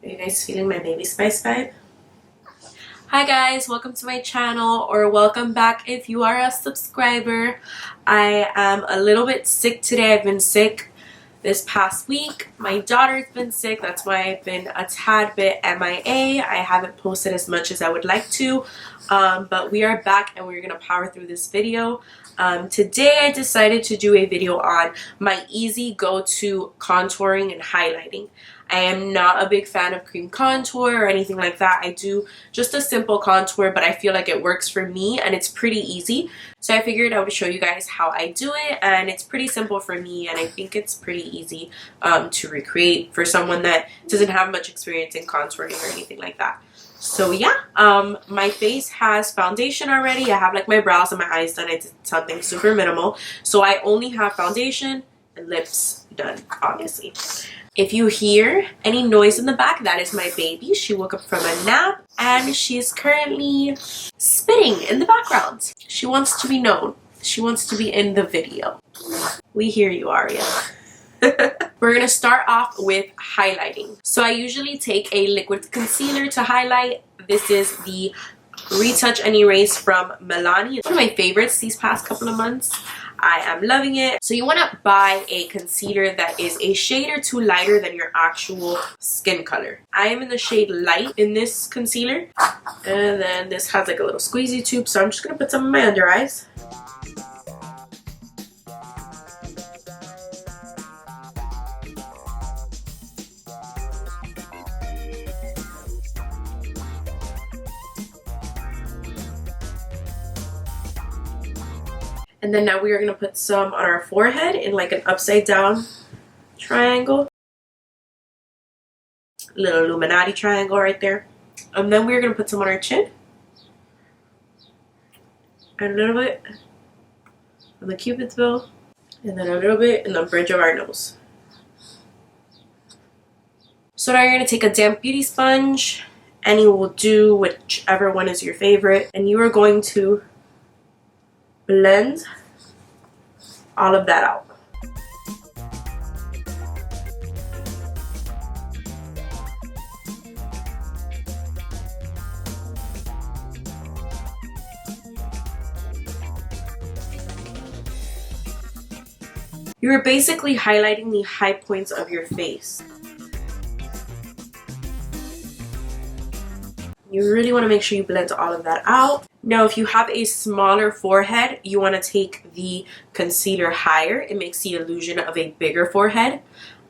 Are you guys feeling my baby spice vibe? Hi guys, welcome to my channel, or welcome back if you are a subscriber. I am a little bit sick today. I've been sick this past week. My daughter's been sick. That's why I've been a tad bit MIA. I haven't posted as much as I would like to, but we are back and we're gonna power through this video. Today I decided to do a video on my easy go-to contouring and highlighting. I am not a big fan of cream contour or anything like that. I do just a simple contour, but I feel like it works for me and it's pretty easy. So I figured I would show you guys how I do it, and it's pretty simple for me, and I think it's pretty easy to recreate for someone that doesn't have much experience in contouring or anything like that. So yeah, my face has foundation already. I have like my brows and my eyes done. I did something super minimal. So I only have foundation and lips done, obviously. If you hear any noise in the back, that is my baby. She woke up from a nap and she's currently spitting in the background. She wants to be known. She wants to be in the video. We hear you, Aria. We're gonna start off with highlighting. So I usually take a liquid concealer to highlight. This is the Retouch and Erase from Milani. It's one of my favorites these past couple of months. I am loving it. So you want to buy a concealer that is a shade or two lighter than your actual skin color. I am in the shade light in this concealer, and then this has like a little squeezy tube, so I'm just gonna put some in my under eyes. And then now we are going to put some on our forehead in like an upside down triangle. Little Illuminati triangle right there. And then we're going to put some on our chin. And a little bit on the Cupid's bow. And then a little bit in the bridge of our nose. So now you're going to take a damp beauty sponge. And you will do whichever one is your favorite. And you are going to blend all of that out. You're basically highlighting the high points of your face. You really want to make sure you blend all of that out. Now, if you have a smaller forehead, you want to take the concealer higher. It makes the illusion of a bigger forehead.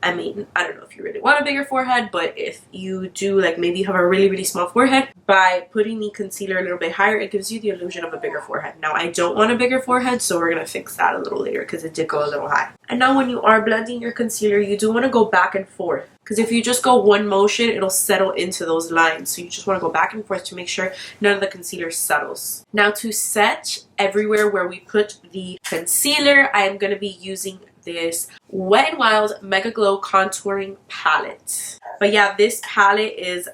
I mean, I don't know if you really want a bigger forehead, but if you do, like maybe you have a really, really small forehead, by putting the concealer a little bit higher, it gives you the illusion of a bigger forehead. Now, I don't want a bigger forehead, so we're going to fix that a little later because it did go a little high. And now when you are blending your concealer, you do want to go back and forth, because if you just go one motion, it'll settle into those lines. So you just want to go back and forth to make sure none of the concealer settles. Now, to set everywhere where we put the concealer, I am going to be using this Wet n Wild Mega Glow Contouring Palette. But yeah, this palette is,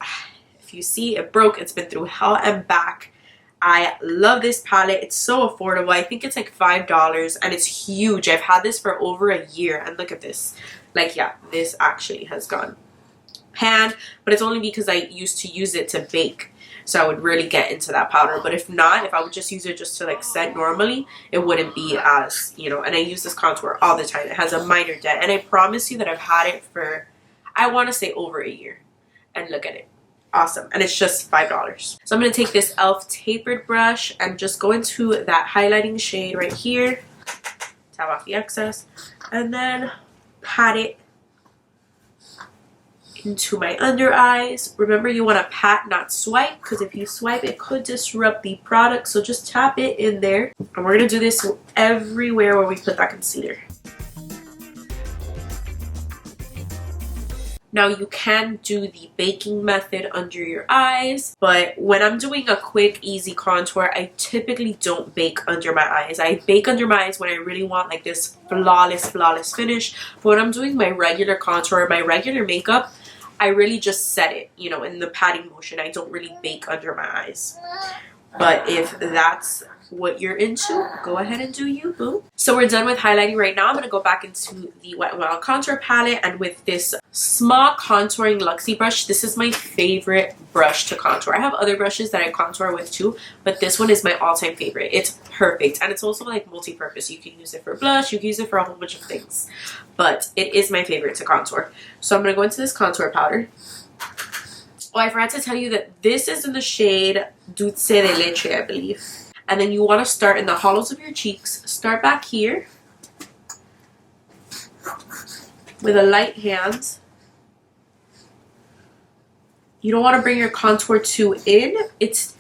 if you see, it broke. It's been through hell and back. I love this palette. It's so affordable. I think it's like $5 and it's huge. I've had this for over a year, and look at this. Like, yeah, this actually has gone pan, but it's only because I used to use it to bake, so I would really get into that powder. But if not, if I would just use it just to like set normally, it wouldn't be as, you know. And I use this contour all the time. It has a minor dent, and I promise you that I've had it for, I want to say, over a year. And look at it. Awesome. And it's just $5. So I'm going to take this e.l.f. tapered brush and just go into that highlighting shade right here, tap off the excess, and then pat it into my under eyes. Remember, you want to pat, not swipe, because if you swipe, it could disrupt the product. So just tap it in there. And we're going to do this everywhere where we put that concealer. Now, you can do the baking method under your eyes, but when I'm doing a quick, easy contour, I typically don't bake under my eyes. I bake under my eyes when I really want like this flawless finish. But when I'm doing my regular contour, my regular makeup, I really just set it, you know, in the patting motion. I don't really bake under my eyes. But if that's what you're into, go ahead and do you, boo. So we're done with highlighting right now. I'm going to go back into the Wet n Wild contour palette, and with this small contouring Luxie brush, this is my favorite brush to contour. I have other brushes that I contour with too, but this one is my all-time favorite. It's perfect, and it's also like multi-purpose. You can use it for blush, you can use it for a whole bunch of things, but it is my favorite to contour. So I'm going to go into this contour powder. Oh, I forgot to tell you that this is in the shade Dulce de Leche, I believe. And then you want to start in the hollows of your cheeks. Start back here with a light hand. You don't want to bring your contour too in. It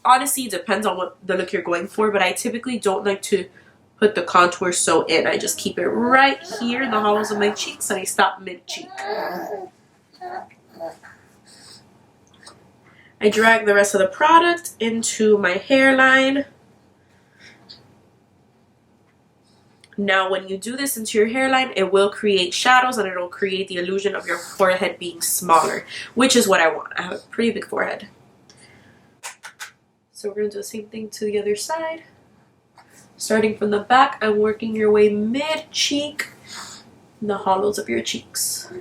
honestly depends on what the look you're going for, but I typically don't like to put the contour so in. I just keep it right here in the hollows of my cheeks, and I stop mid-cheek. I drag the rest of the product into my hairline. Now, when you do this into your hairline, it will create shadows and it'll create the illusion of your forehead being smaller, which is what I want. I have a pretty big forehead. So we're going to do the same thing to the other side. Starting from the back and working your way mid-cheek in the hollows of your cheeks.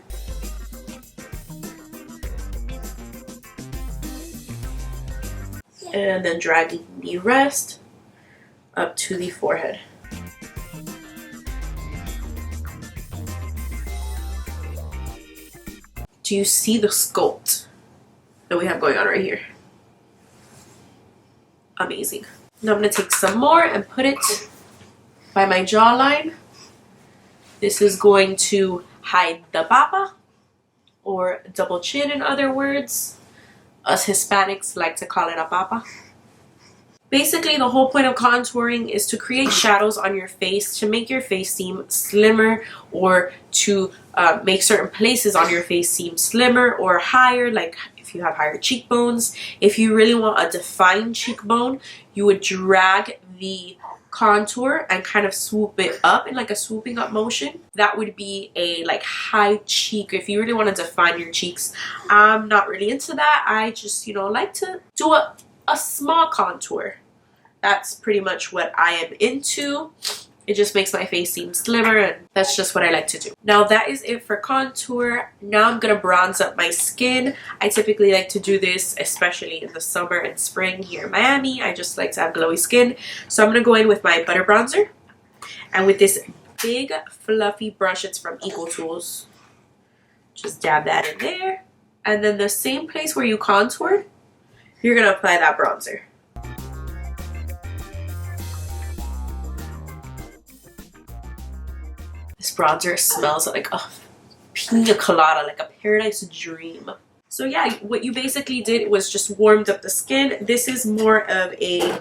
And then dragging the rest up to the forehead. Do you see the sculpt that we have going on right here? Amazing. Now I'm going to take some more and put it by my jawline. This is going to hide the papa, or double chin in other words. Us Hispanics like to call it a papa. Basically, the whole point of contouring is to create shadows on your face, to make your face seem slimmer, or to make certain places on your face seem slimmer or higher, like if you have higher cheekbones. If you really want a defined cheekbone, you would drag the contour and kind of swoop it up in like a swooping up motion. That would be a like high cheek if you really want to define your cheeks. I'm not really into that. I just, you know, like to do a small contour. That's pretty much what I am into. It just makes my face seem slimmer, and that's just what I like to do. Now that is it for contour. Now I'm gonna bronze up my skin. I typically like to do this, especially in the summer and spring here in Miami. I just like to have glowy skin. So I'm gonna go in with my butter bronzer, and with this big fluffy brush, it's from Equal Tools. Just dab that in there, and then the same place where you contoured, you're gonna apply that bronzer. This bronzer smells like a pina colada, like a paradise dream. So yeah, what you basically did was just warmed up the skin. This is more of a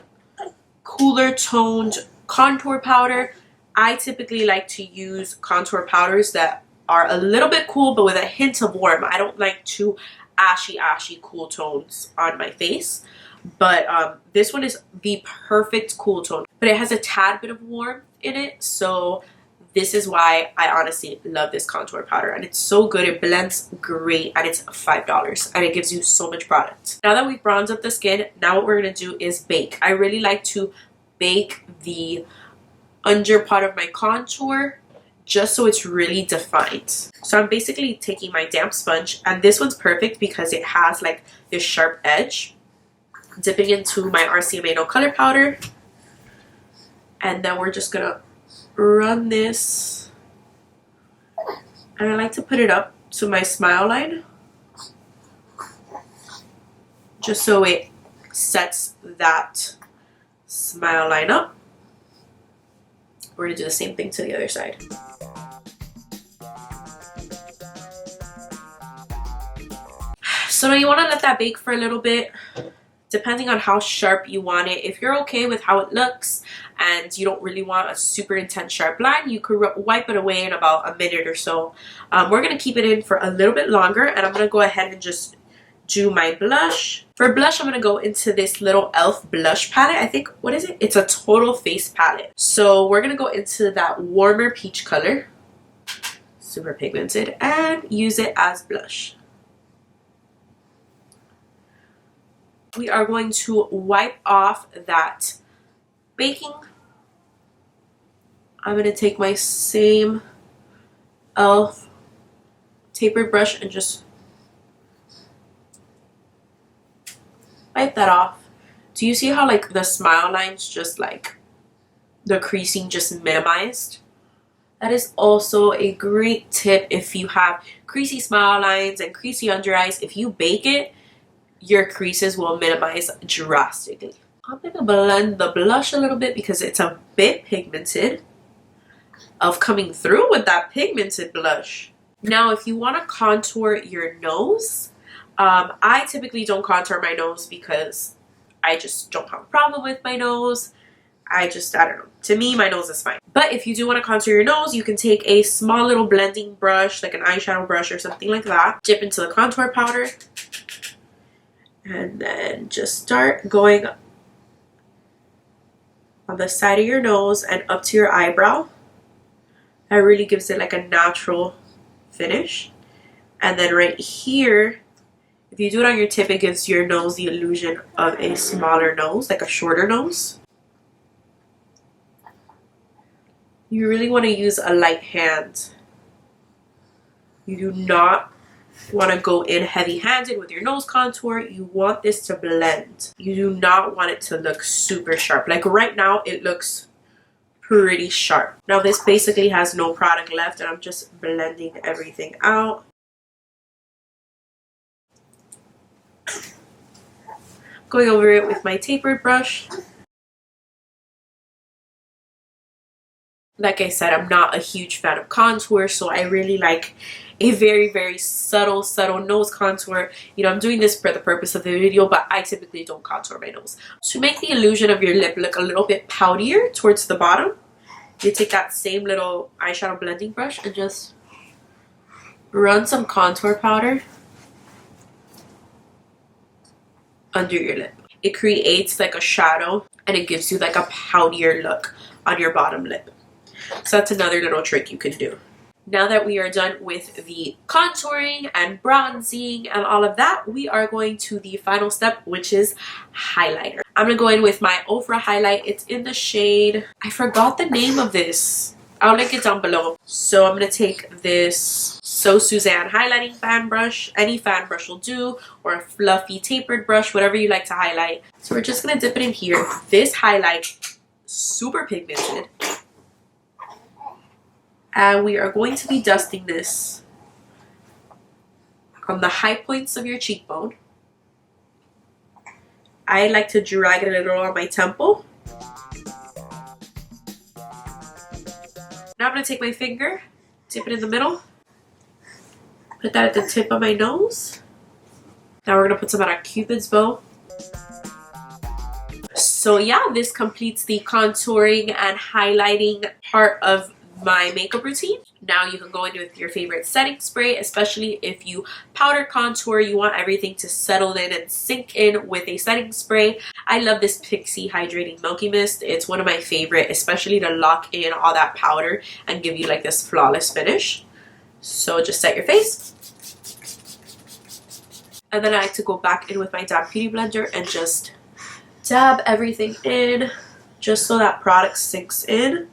cooler toned contour powder. I typically like to use contour powders that are a little bit cool, but with a hint of warm. I don't like too ashy cool tones on my face. But this one is the perfect cool tone. But it has a tad bit of warmth in it, so this is why I honestly love this contour powder, and it's so good. It blends great, and it's $5, and it gives you so much product. Now that we've bronzed up the skin, now what we're gonna do is bake. I really like to bake the under part of my contour just so it's really defined. So I'm basically taking my damp sponge, and this one's perfect because it has like this sharp edge. Dipping into my RCMA No Color powder, and then we're just gonna run this, and I like to put it up to my smile line just so it sets that smile line up. We're gonna do the same thing to the other side. So now you want to let that bake for a little bit, depending on how sharp you want it. If you're okay with how it looks and you don't really want a super intense sharp line, you could wipe it away in about a minute or so. We're going to keep it in for a little bit longer, and I'm going to go ahead and just do my blush. For blush, I'm going to go into this little e.l.f. blush palette. I think, what is it? It's a total face palette. So we're going to go into that warmer peach color, super pigmented, and use it as blush. We are going to wipe off that baking, I'm going to take my same e.l.f. tapered brush and just wipe that off. Do you see how like the smile lines just like the creasing just minimized? That is also a great tip if you have creasy smile lines and creasy under eyes. If you bake it, your creases will minimize drastically. I'm going to blend the blush a little bit because it's a bit pigmented. Of coming through with that pigmented blush. Now, if you want to contour your nose, I typically don't contour my nose because I just don't have a problem with my nose. I don't know. To me, my nose is fine. But if you do want to contour your nose, you can take a small little blending brush, like an eyeshadow brush or something like that. Dip into the contour powder. And then just start going on the side of your nose and up to your eyebrow. That really gives it like a natural finish. And then right here, if you do it on your tip, it gives your nose the illusion of a smaller nose, like a shorter nose. You really want to use a light hand. You do not want to go in heavy-handed with your nose contour. You want this to blend. You do not want it to look super sharp. Like right now, it looks pretty sharp. Now this basically has no product left and I'm just blending everything out. Going over it with my tapered brush. Like I said, I'm not a huge fan of contour, so I really like a very subtle nose contour. You know, I'm doing this for the purpose of the video, but I typically don't contour my nose. To make the illusion of your lip look a little bit poutier towards the bottom, you take that same little eyeshadow blending brush and just run some contour powder under your lip. It creates like a shadow and it gives you like a poutier look on your bottom lip. So that's another little trick you can do. Now that we are done with the contouring and bronzing and all of that, we are going to the final step, which is highlighter. I'm going to go in with my Ofra highlight. It's in the shade, I forgot the name of this. I'll link it down below. So I'm going to take this So Suzanne highlighting fan brush. Any fan brush will do, or a fluffy tapered brush, whatever you like to highlight. So we're just going to dip it in here. This highlight, super pigmented. And we are going to be dusting this on the high points of your cheekbone. I like to drag it a little on my temple. Now I'm going to take my finger, dip it in the middle, put that at the tip of my nose. Now we're going to put some on our Cupid's bow. So yeah, this completes the contouring and highlighting part of my makeup routine. Now you can go in with your favorite setting spray, especially if you powder contour. You want everything to settle in and sink in with a setting spray. I love this Pixie Hydrating Milky Mist. It's one of my favorite, especially to lock in all that powder and give you like this flawless finish. So just set your face. And then I like to go back in with my Damp Beauty Blender and just dab everything in just so that product sinks in.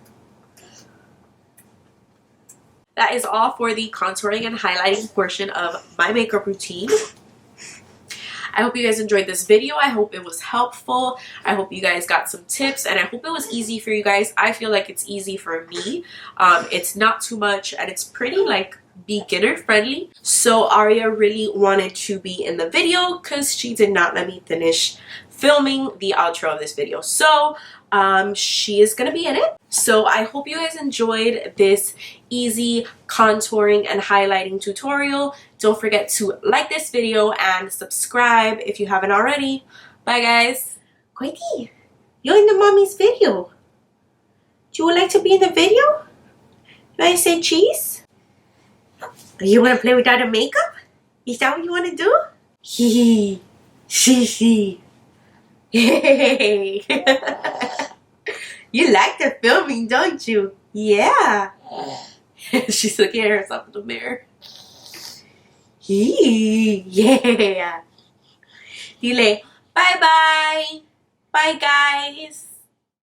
That is all for the contouring and highlighting portion of my makeup routine. I hope you guys enjoyed this video. I hope it was helpful. I hope you guys got some tips and I hope it was easy for you guys. I feel like it's easy for me. It's not too much and it's pretty like beginner friendly. So Aria really wanted to be in the video because she did not let me finish filming the outro of this video. So she is gonna be in it. So I hope you guys enjoyed this easy contouring and highlighting tutorial. Don't forget to like this video and subscribe if you haven't already. Bye guys. Quaity, you're in the mommy's video. Do you would like to be in the video? You want to say cheese? You want to play without a makeup? Is that what you want to do? Hee hee. Yay! You like the filming, don't you? Yeah. She's looking at herself in the mirror. Yeah. Dile, bye bye. Bye guys.